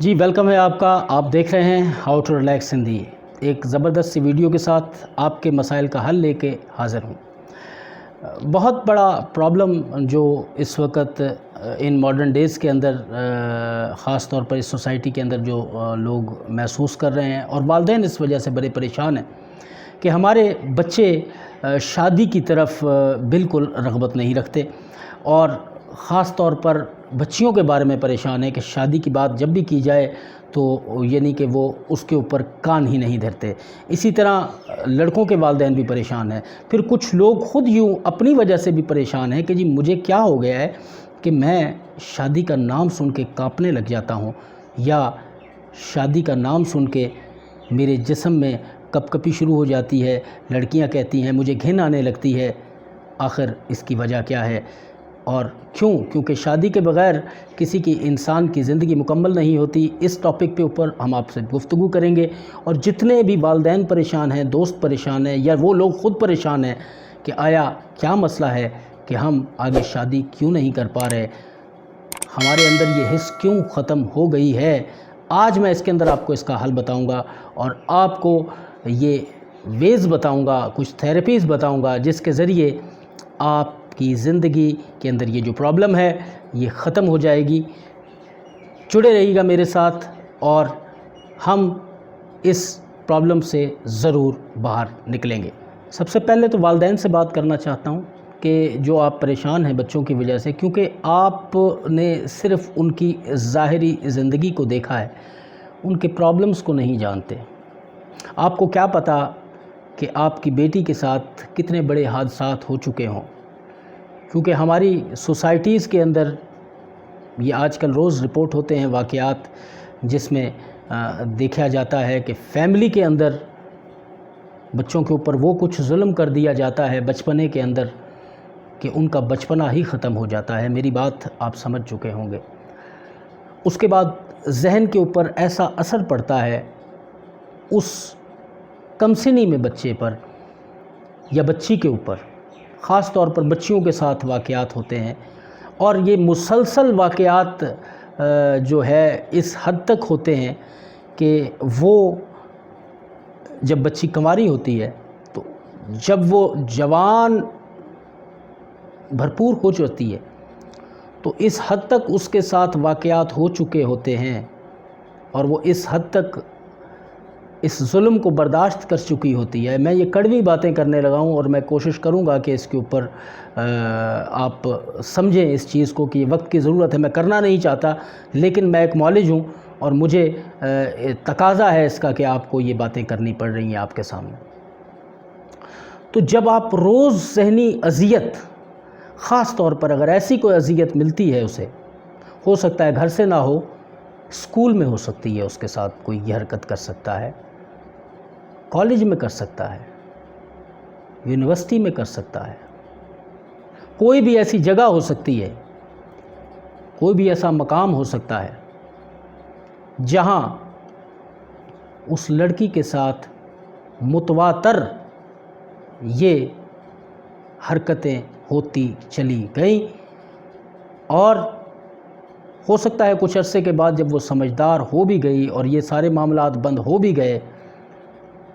جی welcome ہے آپ کا. آپ دیکھ رہے ہیں ہاؤ ٹو ریلیکس ہندی. ایک زبردست سی ویڈیو کے ساتھ آپ کے مسائل کا حل لے کے حاضر ہوں. بہت بڑا پرابلم جو اس وقت ان ماڈرن ڈیز کے اندر خاص طور پر اس سوسائٹی کے اندر جو لوگ محسوس کر رہے ہیں اور والدین اس وجہ سے بڑے پریشان ہیں کہ ہمارے بچے شادی کی طرف بالکل رغبت نہیں رکھتے، اور خاص طور پر بچیوں کے بارے میں پریشان ہے کہ شادی کی بات جب بھی کی جائے تو یعنی کہ وہ اس کے اوپر کان ہی نہیں دھرتے. اسی طرح لڑکوں کے والدین بھی پریشان ہیں. پھر کچھ لوگ خود یوں اپنی وجہ سے بھی پریشان ہیں کہ جی مجھے کیا ہو گیا ہے کہ میں شادی کا نام سن کے کانپنے لگ جاتا ہوں، یا شادی کا نام سن کے میرے جسم میں کپ کپی شروع ہو جاتی ہے. لڑکیاں کہتی ہیں مجھے گھن آنے لگتی ہے. آخر اس کی وجہ کیا ہے اور کیوں؟ کیونکہ شادی کے بغیر کسی کی انسان کی زندگی مکمل نہیں ہوتی. اس ٹاپک کے اوپر ہم آپ سے گفتگو کریں گے، اور جتنے بھی والدین پریشان ہیں، دوست پریشان ہیں، یا وہ لوگ خود پریشان ہیں کہ آیا کیا مسئلہ ہے کہ ہم آگے شادی کیوں نہیں کر پا رہے، ہمارے اندر یہ حس کیوں ختم ہو گئی ہے، آج میں اس کے اندر آپ کو اس کا حل بتاؤں گا، اور آپ کو یہ ویز بتاؤں گا، کچھ تھیراپیز بتاؤں گا جس کے ذریعے آپ کی زندگی کے اندر یہ جو پرابلم ہے یہ ختم ہو جائے گی. جڑے رہیے گا میرے ساتھ اور ہم اس پرابلم سے ضرور باہر نکلیں گے. سب سے پہلے تو والدین سے بات کرنا چاہتا ہوں کہ جو آپ پریشان ہیں بچوں کی وجہ سے، کیونکہ آپ نے صرف ان کی ظاہری زندگی کو دیکھا ہے، ان کے پرابلمز کو نہیں جانتے. آپ کو کیا پتہ کہ آپ کی بیٹی کے ساتھ کتنے بڑے حادثات ہو چکے ہوں، کیونکہ ہماری سوسائٹیز کے اندر یہ آج کل روز رپورٹ ہوتے ہیں واقعات جس میں دیکھا جاتا ہے کہ فیملی کے اندر بچوں کے اوپر وہ کچھ ظلم کر دیا جاتا ہے بچپنے کے اندر کہ ان کا بچپنا ہی ختم ہو جاتا ہے. میری بات آپ سمجھ چکے ہوں گے. اس کے بعد ذہن کے اوپر ایسا اثر پڑتا ہے اس کمسنی میں بچے پر یا بچی کے اوپر، خاص طور پر بچیوں کے ساتھ واقعات ہوتے ہیں، اور یہ مسلسل واقعات جو ہے اس حد تک ہوتے ہیں کہ وہ جب بچی کنواری ہوتی ہے تو جب وہ جوان بھرپور ہو جاتی ہے تو اس حد تک اس کے ساتھ واقعات ہو چکے ہوتے ہیں، اور وہ اس حد تک اس ظلم کو برداشت کر چکی ہوتی ہے. میں یہ کڑوی باتیں کرنے لگا ہوں، اور میں کوشش کروں گا کہ اس کے اوپر آپ سمجھیں اس چیز کو کہ یہ وقت کی ضرورت ہے. میں کرنا نہیں چاہتا، لیکن میں ایک معالج ہوں اور مجھے تقاضا ہے اس کا کہ آپ کو یہ باتیں کرنی پڑ رہی ہیں آپ کے سامنے. تو جب آپ روز ذہنی اذیت، خاص طور پر اگر ایسی کوئی اذیت ملتی ہے اسے، ہو سکتا ہے گھر سے نہ ہو، اسکول میں ہو سکتی ہے، اس کے ساتھ کوئی یہ حرکت کر سکتا ہے، کالج میں کر سکتا ہے، یونیورسٹی میں کر سکتا ہے، کوئی بھی ایسی جگہ ہو سکتی ہے، کوئی بھی ایسا مقام ہو سکتا ہے جہاں اس لڑکی کے ساتھ متواتر یہ حرکتیں ہوتی چلی گئیں، اور ہو سکتا ہے کچھ عرصے کے بعد جب وہ سمجھدار ہو بھی گئی اور یہ سارے معاملات بند ہو بھی گئے،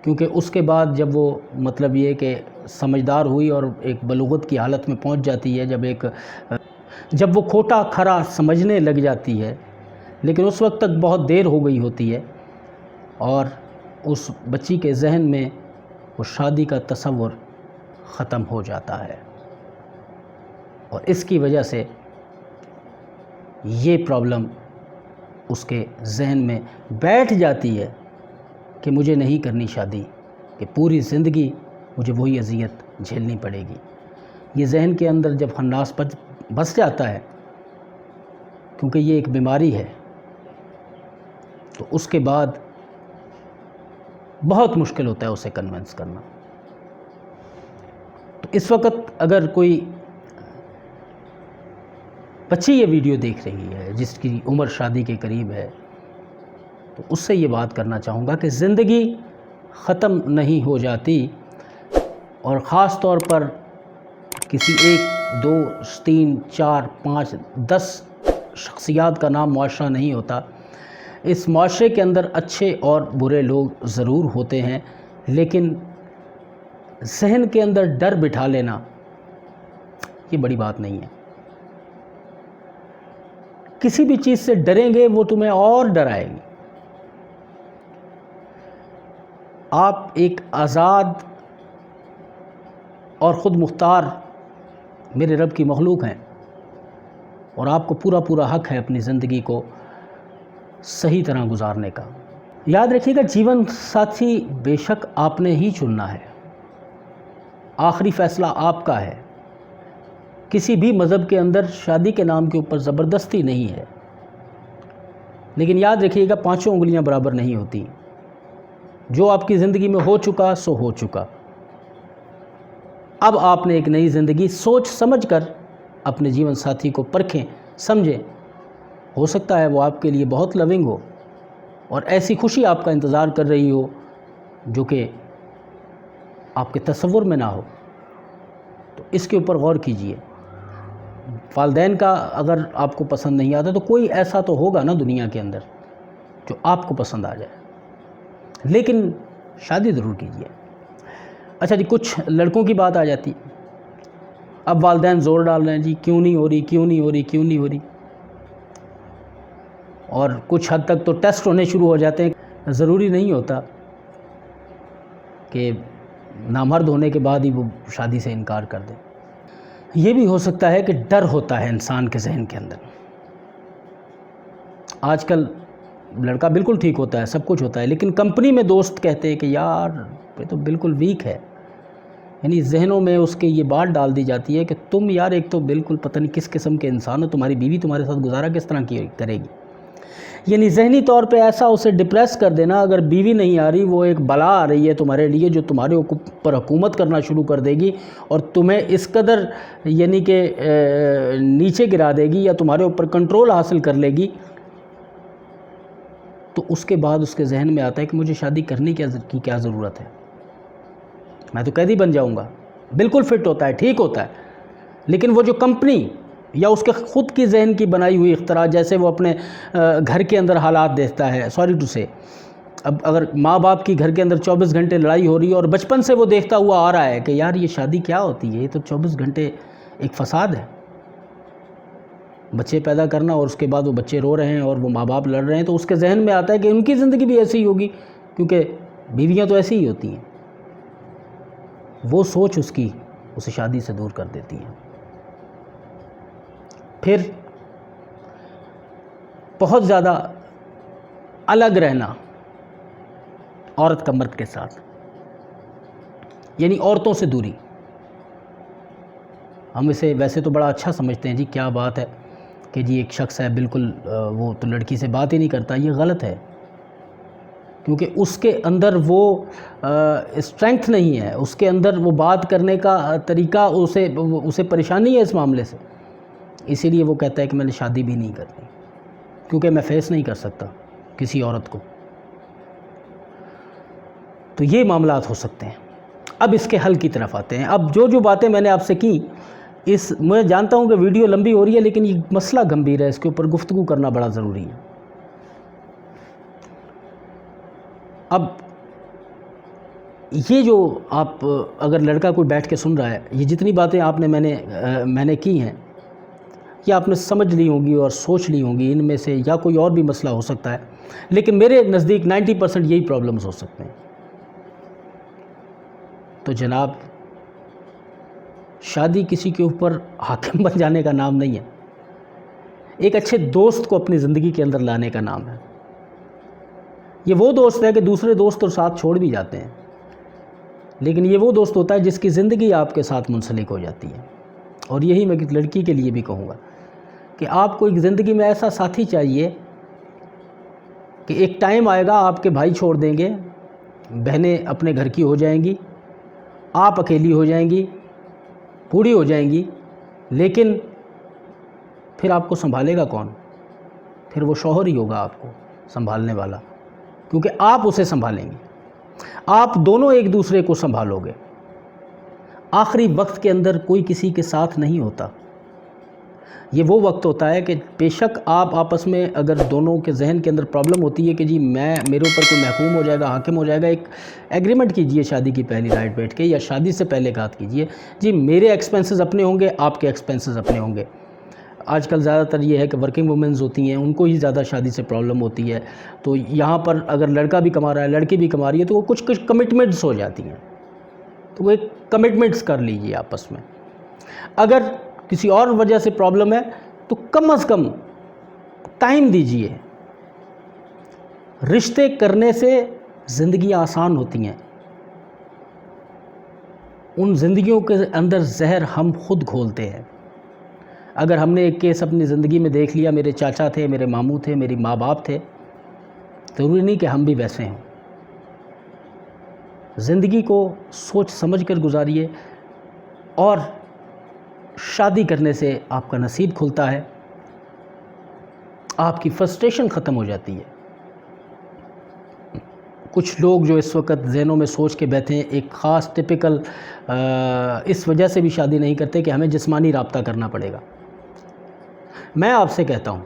کیونکہ اس کے بعد جب وہ مطلب یہ کہ سمجھدار ہوئی اور ایک بلوغت کی حالت میں پہنچ جاتی ہے، جب وہ کھوٹا کھرا سمجھنے لگ جاتی ہے، لیکن اس وقت تک بہت دیر ہو گئی ہوتی ہے، اور اس بچی کے ذہن میں وہ شادی کا تصور ختم ہو جاتا ہے، اور اس کی وجہ سے یہ پرابلم اس کے ذہن میں بیٹھ جاتی ہے کہ مجھے نہیں کرنی شادی، کہ پوری زندگی مجھے وہی اذیت جھیلنی پڑے گی. یہ ذہن کے اندر جب خناس بس جاتا ہے، کیونکہ یہ ایک بیماری ہے، تو اس کے بعد بہت مشکل ہوتا ہے اسے کنونس کرنا. تو اس وقت اگر کوئی بچی یہ ویڈیو دیکھ رہی ہے جس کی عمر شادی کے قریب ہے، تو اس سے یہ بات کرنا چاہوں گا کہ زندگی ختم نہیں ہو جاتی، اور خاص طور پر کسی 1 2 3 4 5 10 شخصیات کا نام معاشرہ نہیں ہوتا. اس معاشرے کے اندر اچھے اور برے لوگ ضرور ہوتے ہیں، لیکن ذہن کے اندر ڈر بٹھا لینا یہ بڑی بات نہیں ہے۔ کسی بھی چیز سے ڈریں گے وہ تمہیں اور ڈرائے گی۔ آپ ایک آزاد اور خود مختار میرے رب کی مخلوق ہیں، اور آپ کو پورا حق ہے اپنی زندگی کو صحیح طرح گزارنے کا۔ یاد رکھیے گا، جیون ساتھی بے شک آپ نے ہی چننا ہے، آخری فیصلہ آپ کا ہے۔ کسی بھی مذہب کے اندر شادی کے نام کے اوپر زبردستی نہیں ہے، لیکن یاد رکھیے گا 5 انگلیاں برابر نہیں ہوتی۔ جو آپ کی زندگی میں ہو چکا سو ہو چکا۔ اب آپ نے ایک نئی زندگی سوچ سمجھ کر اپنے جیون ساتھی کو پرکھیں، سمجھیں۔ ہو سکتا ہے وہ آپ کے لیے بہت لونگ ہو اور ایسی خوشی آپ کا انتظار کر رہی ہو جو کہ آپ کے تصور میں نہ ہو، تو اس کے اوپر غور کیجئے۔ والدین کا اگر آپ کو پسند نہیں آتا تو کوئی ایسا تو ہوگا نا دنیا کے اندر جو آپ کو پسند آ جائے، لیکن شادی ضرور کیجئے۔ اچھا جی، کچھ لڑکوں کی بات آ جاتی، اب والدین زور ڈال رہے ہیں جی کیوں نہیں ہو رہی، اور کچھ حد تک تو ٹیسٹ ہونے شروع ہو جاتے ہیں۔ ضروری نہیں ہوتا کہ نامرد ہونے کے بعد ہی وہ شادی سے انکار کر دیں۔ یہ بھی ہو سکتا ہے کہ ڈر ہوتا ہے انسان کے ذہن کے اندر۔ آج کل لڑکا بالکل ٹھیک ہوتا ہے، سب کچھ ہوتا ہے، لیکن کمپنی میں دوست کہتے ہیں کہ یار یہ تو بالکل ویک ہے، یعنی ذہنوں میں اس کے یہ بات ڈال دی جاتی ہے کہ تم یار ایک تو بالکل پتہ نہیں کس قسم کے انسان ہو، تمہاری بیوی تمہارے ساتھ گزارا کس طرح کی کرے گی۔ یعنی ذہنی طور پہ ایسا اسے ڈپریس کر دینا، اگر بیوی نہیں آ رہی وہ ایک بلا آ رہی ہے تمہارے لیے جو تمہارے اوپر حکومت کرنا شروع کر دے گی اور تمہیں اس قدر یعنی کہ نیچے گرا دے گی یا تمہارے اوپر کنٹرول حاصل کر لے گی، تو اس کے بعد اس کے ذہن میں آتا ہے کہ مجھے شادی کرنے کی کیا ضرورت ہے، میں تو قیدی بن جاؤں گا۔ بالکل فٹ ہوتا ہے، ٹھیک ہوتا ہے، لیکن وہ جو کمپنی یا اس کے خود کی ذہن کی بنائی ہوئی اختراع، جیسے وہ اپنے گھر کے اندر حالات دیکھتا ہے، سوری ٹو سے، اب اگر ماں باپ کی گھر کے اندر 24 گھنٹے لڑائی ہو رہی ہے اور بچپن سے وہ دیکھتا ہوا آ رہا ہے کہ یار یہ شادی کیا ہوتی ہے، یہ تو 24 گھنٹے ایک فساد ہے، بچے پیدا کرنا اور اس کے بعد وہ بچے رو رہے ہیں اور وہ ماں باپ لڑ رہے ہیں، تو اس کے ذہن میں آتا ہے کہ ان کی زندگی بھی ایسی ہی ہوگی کیونکہ بیویاں تو ایسی ہی ہوتی ہیں۔ وہ سوچ اسے شادی سے دور کر دیتی ہے۔ پھر بہت زیادہ الگ رہنا عورت کا مرد کے ساتھ، یعنی عورتوں سے دوری۔ ہم اسے ویسے تو بڑا اچھا سمجھتے ہیں، جی کیا بات ہے کہ جی ایک شخص ہے بالکل وہ تو لڑکی سے بات ہی نہیں کرتا، یہ غلط ہے، کیونکہ اس کے اندر وہ اسٹرینگتھ نہیں ہے، اس کے اندر وہ بات کرنے کا طریقہ اسے پریشانی ہے اس معاملے سے، اسی لیے وہ کہتا ہے کہ میں نے شادی بھی نہیں کرنی کیونکہ میں فیس نہیں کر سکتا کسی عورت کو۔ تو یہ معاملات ہو سکتے ہیں۔ اب اس کے حل کی طرف آتے ہیں۔ اب جو باتیں میں نے آپ سے کی، میں جانتا ہوں کہ ویڈیو لمبی ہو رہی ہے، لیکن یہ مسئلہ گمبھیر ہے، اس کے اوپر گفتگو کرنا بڑا ضروری ہے۔ اب یہ جو آپ اگر لڑکا کوئی بیٹھ کے سن رہا ہے، یہ جتنی باتیں میں نے کی ہیں، یہ آپ نے سمجھ لی ہوں گی اور سوچ لی ہوں گی، ان میں سے یا کوئی اور بھی مسئلہ ہو سکتا ہے، لیکن میرے نزدیک 90% یہی پرابلمز ہو سکتے ہیں۔ تو جناب، شادی کسی کے اوپر حاکم بن جانے کا نام نہیں ہے، ایک اچھے دوست کو اپنی زندگی کے اندر لانے کا نام ہے۔ یہ وہ دوست ہے کہ دوسرے دوست اور ساتھ چھوڑ بھی جاتے ہیں، لیکن یہ وہ دوست ہوتا ہے جس کی زندگی آپ کے ساتھ منسلک ہو جاتی ہے۔ اور یہی میں ایک لڑکی کے لیے بھی کہوں گا کہ آپ کو ایک زندگی میں ایسا ساتھی چاہیے کہ ایک ٹائم آئے گا آپ کے بھائی چھوڑ دیں گے، بہنیں اپنے گھر کی ہو جائیں گی، آپ اکیلی ہو جائیں گی، بوڑھی ہو جائیں گی، لیکن پھر آپ کو سنبھالے گا کون؟ پھر وہ شوہر ہی ہوگا آپ کو سنبھالنے والا، کیونکہ آپ اسے سنبھالیں گے، آپ دونوں ایک دوسرے کو سنبھالو گے۔ آخری وقت کے اندر کوئی کسی کے ساتھ نہیں ہوتا، یہ وہ وقت ہوتا ہے کہ بے شک آپ آپس میں اگر دونوں کے ذہن کے اندر پرابلم ہوتی ہے کہ جی میرے اوپر کوئی محکوم ہو جائے گا، حاکم ہو جائے گا، ایک ایگریمنٹ کیجئے شادی کی پہلی رائٹ بیٹھ کے، یا شادی سے پہلے بات کیجئے جی میرے ایکسپنسز اپنے ہوں گے، آپ کے ایکسپنسز اپنے ہوں گے۔ آج کل زیادہ تر یہ ہے کہ ورکنگ وومنز ہوتی ہیں، ان کو ہی زیادہ شادی سے پرابلم ہوتی ہے، تو یہاں پر اگر لڑکا بھی کما رہا ہے، لڑکی بھی کما رہی ہے، تو وہ کچھ کمٹمنٹس ہو جاتی ہیں، تو وہ ایک کمٹمنٹس کر لیجئے آپس میں۔ اگر کسی اور وجہ سے پرابلم ہے تو کم از کم ٹائم دیجئے۔ رشتے کرنے سے زندگیاں آسان ہوتی ہیں، ان زندگیوں کے اندر زہر ہم خود گھولتے ہیں۔ اگر ہم نے ایک کیس اپنی زندگی میں دیکھ لیا، میرے چاچا تھے، میرے ماموں تھے، میری ماں باپ تھے، ضروری نہیں کہ ہم بھی ویسے ہوں۔ زندگی کو سوچ سمجھ کر گزاریے، اور شادی کرنے سے آپ کا نصیب کھلتا ہے، آپ کی فرسٹریشن ختم ہو جاتی ہے۔ کچھ لوگ جو اس وقت ذہنوں میں سوچ کے بیٹھے ہیں، ایک خاص ٹپیکل اس وجہ سے بھی شادی نہیں کرتے کہ ہمیں جسمانی رابطہ کرنا پڑے گا۔ میں آپ سے کہتا ہوں،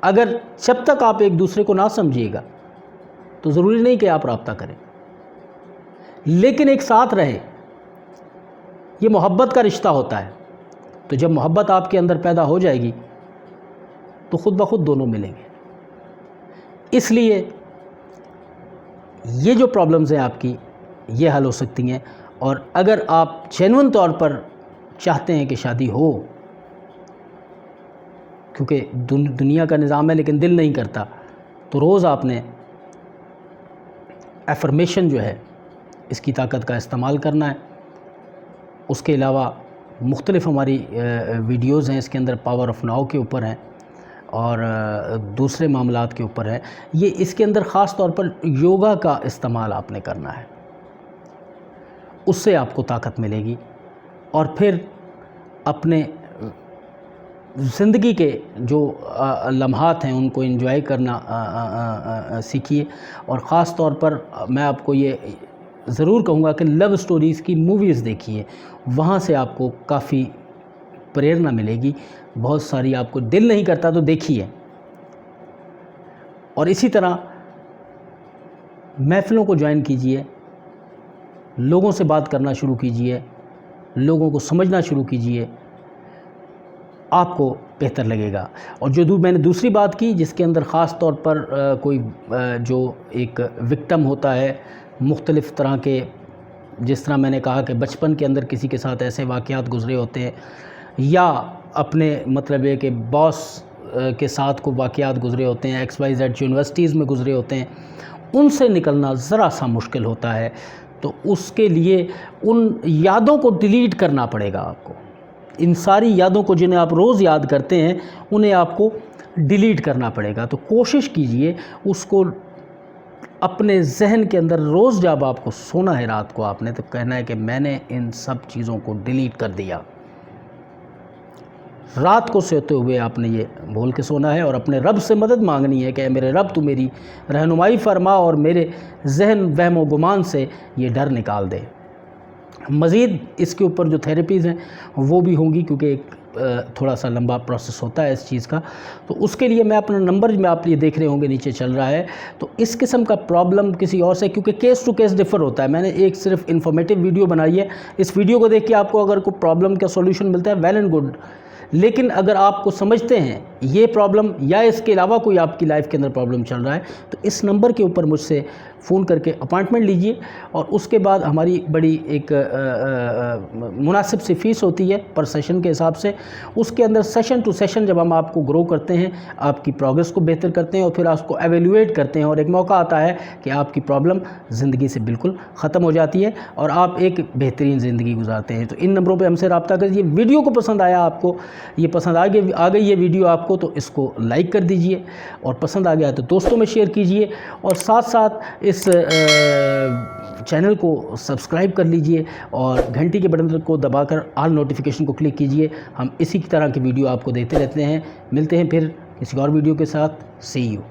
اگر جب تک آپ ایک دوسرے کو نہ سمجھیے گا تو ضروری نہیں کہ آپ رابطہ کریں، لیکن ایک ساتھ رہے۔ یہ محبت کا رشتہ ہوتا ہے، تو جب محبت آپ کے اندر پیدا ہو جائے گی تو خود بخود دونوں ملیں گے۔ اس لیے یہ جو پرابلمز ہیں آپ کی، یہ حل ہو سکتی ہیں، اور اگر آپ جینون طور پر چاہتے ہیں کہ شادی ہو، کیونکہ دنیا کا نظام ہے لیکن دل نہیں کرتا، تو روز آپ نے ایفرمیشن جو ہے اس کی طاقت کا استعمال کرنا ہے۔ اس کے علاوہ مختلف ہماری ویڈیوز ہیں، اس کے اندر پاور آف ناؤ کے اوپر ہیں اور دوسرے معاملات کے اوپر ہے۔ یہ اس کے اندر خاص طور پر یوگا کا استعمال آپ نے کرنا ہے، اس سے آپ کو طاقت ملے گی، اور پھر اپنے زندگی کے جو لمحات ہیں ان کو انجوائے کرنا سیکھیے۔ اور خاص طور پر میں آپ کو یہ ضرور کہوں گا کہ لو سٹوریز کی موویز دیکھیے، وہاں سے آپ کو کافی پریرنا ملے گی۔ بہت ساری آپ کو دل نہیں کرتا تو دیکھیے، اور اسی طرح محفلوں کو جوائن کیجئے، لوگوں سے بات کرنا شروع کیجئے، لوگوں کو سمجھنا شروع کیجئے، آپ کو بہتر لگے گا۔ اور جو میں نے دوسری بات کی، جس کے اندر خاص طور پر کوئی جو ایک وکٹم ہوتا ہے مختلف طرح کے، جس طرح میں نے کہا کہ بچپن کے اندر کسی کے ساتھ ایسے واقعات گزرے ہوتے ہیں، یا اپنے مطلب ہے کہ باس کے ساتھ کو واقعات گزرے ہوتے ہیں، XYZ یونیورسٹیز میں گزرے ہوتے ہیں، ان سے نکلنا ذرا سا مشکل ہوتا ہے۔ تو اس کے لیے ان یادوں کو ڈیلیٹ کرنا پڑے گا آپ کو۔ ان ساری یادوں کو جنہیں آپ روز یاد کرتے ہیں، انہیں آپ کو ڈیلیٹ کرنا پڑے گا۔ تو کوشش کیجئے اس کو اپنے ذہن کے اندر، روز جب آپ کو سونا ہے رات کو، آپ نے تو کہنا ہے کہ میں نے ان سب چیزوں کو ڈیلیٹ کر دیا۔ رات کو سوتے ہوئے آپ نے یہ بول کے سونا ہے، اور اپنے رب سے مدد مانگنی ہے کہ اے میرے رب تو میری رہنمائی فرما، اور میرے ذہن وہم و گمان سے یہ ڈر نکال دے۔ مزید اس کے اوپر جو تھیراپیز ہیں وہ بھی ہوں گی، کیونکہ ایک تھوڑا سا لمبا پروسیس ہوتا ہے اس چیز کا۔ تو اس کے لیے میں اپنا نمبر میں آپ یہ دیکھ رہے ہوں گے نیچے چل رہا ہے۔ تو اس قسم کا پرابلم کسی اور سے، کیونکہ کیس ٹو کیس ڈفر ہوتا ہے، میں نے ایک صرف انفارمیٹیو ویڈیو بنائی ہے، اس ویڈیو کو دیکھ کے آپ کو اگر کوئی پرابلم کا سولوشن ملتا ہے ویل اینڈ گڈ، لیکن اگر آپ کو سمجھتے ہیں یہ پرابلم یا اس کے علاوہ کوئی آپ کی لائف کے اندر پرابلم چل رہا ہے، تو اس نمبر کے اوپر مجھ سے فون کر کے اپائنٹمنٹ لیجئے، اور اس کے بعد ہماری بڑی ایک مناسب سی فیس ہوتی ہے پر سیشن کے حساب سے۔ اس کے اندر سیشن ٹو سیشن جب ہم آپ کو گرو کرتے ہیں، آپ کی پروگرس کو بہتر کرتے ہیں، اور پھر آپ کو ایویلویٹ کرتے ہیں، اور ایک موقع آتا ہے کہ آپ کی پرابلم زندگی سے بالکل ختم ہو جاتی ہے اور آپ ایک بہترین زندگی گزارتے ہیں۔ تو ان نمبروں پہ ہم سے رابطہ کریے۔ ویڈیو کو پسند آیا آپ کو، یہ پسند آ گئی یہ ویڈیو آپ کو، تو اس کو لائک کر دیجئے، اور پسند آ گیا تو دوستوں میں شیئر کیجئے، اور ساتھ ساتھ اس چینل کو سبسکرائب کر لیجئے، اور گھنٹی کے بٹن کو دبا کر آل نوٹیفیکیشن کو کلک کیجئے۔ ہم اسی طرح کی ویڈیو آپ کو دیتے رہتے ہیں۔ ملتے ہیں پھر کسی اور ویڈیو کے ساتھ۔ سی یو۔